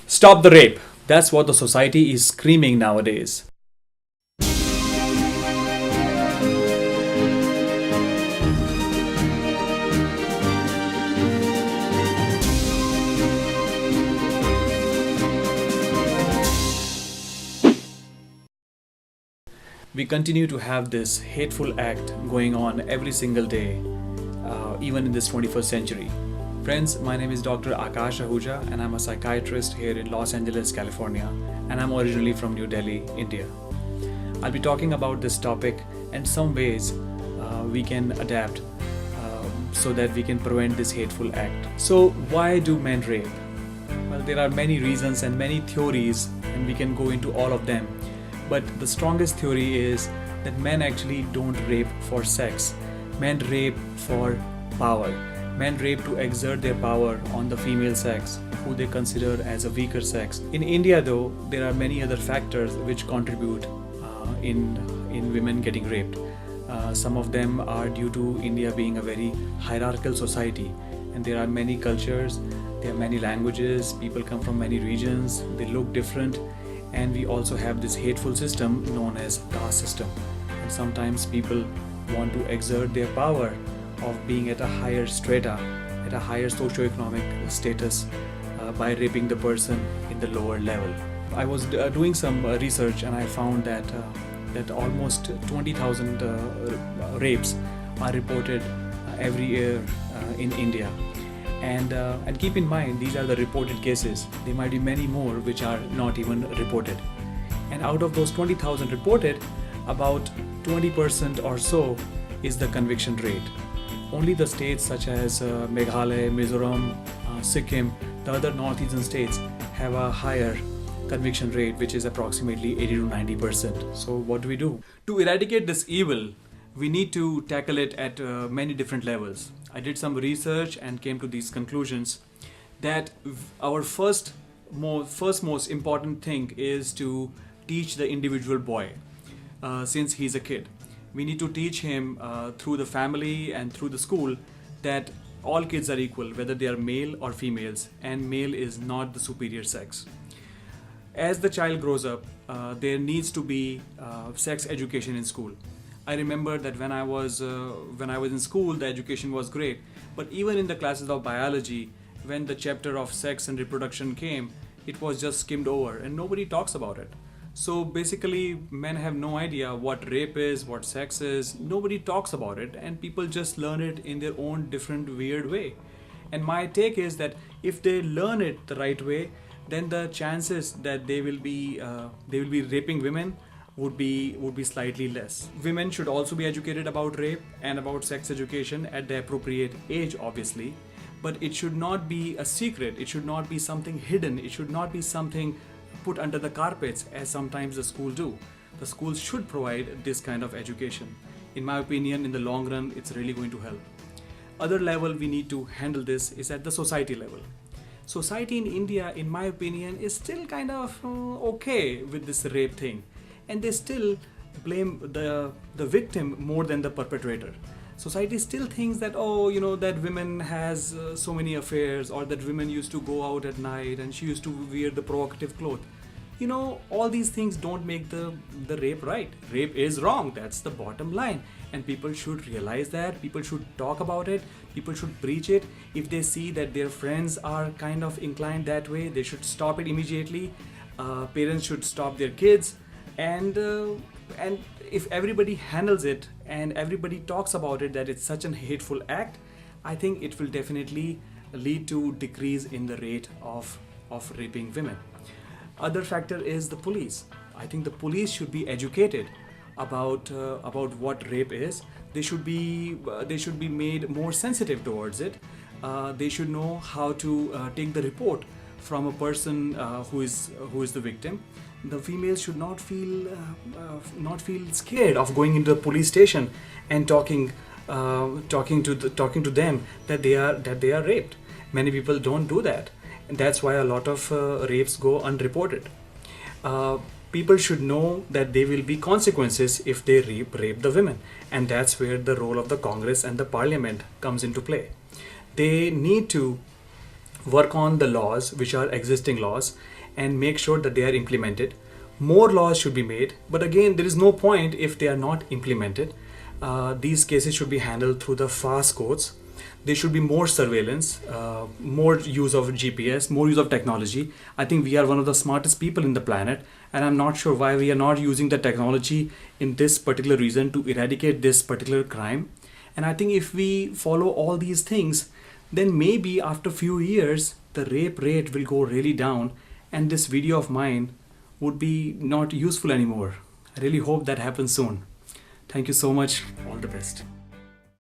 Stop the rape. That's what the society is screaming nowadays. We continue to have this hateful act going on every single day, even in this 21st century. Friends, my name is Dr. Akash Ahuja and I'm a psychiatrist here in Los Angeles, California, and I'm originally from New Delhi, India. I'll be talking about this topic and some ways we can adapt so that we can prevent this hateful act. So, why do men rape? Well, there are many reasons and many theories, and we can go into all of them. But the strongest theory is that men actually don't rape for sex. Men rape for power. Men rape to exert their power on the female sex, who they consider as a weaker sex. In India, though, there are many other factors which contribute in women getting raped. Some of them are due to India being a very hierarchical society, and there are many cultures, there are many languages, people come from many regions, they look different, and we also have this hateful system known as caste system. And sometimes people want to exert their power of being at a higher strata, at a higher socioeconomic status by raping the person in the lower level. I was doing some research and I found that almost 20,000 rapes are reported every year in India. And keep in mind, these are the reported cases. There might be many more which are not even reported. And out of those 20,000 reported, about 20% or so is the conviction rate. Only the states such as Meghalaya, Mizoram, Sikkim, the other northeastern states have a higher conviction rate, which is approximately 80 to 90%. So what do we do? To eradicate this evil, we need to tackle it at many different levels. I did some research and came to these conclusions that our first most important thing is to teach the individual boy since he's a kid. We need to teach him through the family and through the school that all kids are equal, whether they are male or females, and male is not the superior sex. As the child grows up, there needs to be sex education in school. I remember that when I was in school, the education was great. But even in the classes of biology, when the chapter of sex and reproduction came, it was just skimmed over and nobody talks about it. So basically, men have no idea what rape is, what sex is. Nobody talks about it, and people just learn it in their own different weird way. And my take is that if they learn it the right way, then the chances that they will be raping women would be slightly less. Women should also be educated about rape and about sex education at the appropriate age, obviously, but it should not be a secret. It should not be something hidden. It should not be something put under the carpets, as sometimes the school do. The schools should provide this kind of education. In my opinion, in the long run, it's really going to help. Other level we need to handle this is at the society level. Society in India, in my opinion, is still kind of okay with this rape thing. And they still blame the victim more than the perpetrator. Society still thinks that, that women has so many affairs, or that women used to go out at night and she used to wear the provocative clothes. All these things don't make the rape right. Rape is wrong. That's the bottom line. And people should realize that. People should talk about it. People should preach it. If they see that their friends are kind of inclined that way, they should stop it immediately. Parents should stop their kids. And if everybody handles it and everybody talks about it, that it's such an hateful act, I think it will definitely lead to decrease in the rate of raping women. Other factor is the police. I think the police should be educated about what rape is. They should be made more sensitive towards it. They should know how to take the report from a person who is the victim. The females should not feel scared of going into the police station and talking to them that they are raped. Many people don't do that, and that's why a lot of rapes go unreported. People should know that there will be consequences if they rape the women, and that's where the role of the Congress and the Parliament comes into play. They need to work on the laws which are existing laws and make sure that they are implemented. More laws should be made, but again, there is no point if they are not implemented. These cases should be handled through the fast courts. There should be more surveillance, more use of GPS, more use of technology. I think we are one of the smartest people in the planet, and I'm not sure why we are not using the technology in this particular reason to eradicate this particular crime. And I think if we follow all these things, then maybe after few years, the rape rate will go really down, and this video of mine would be not useful anymore. I really hope that happens soon. Thank you so much. All the best.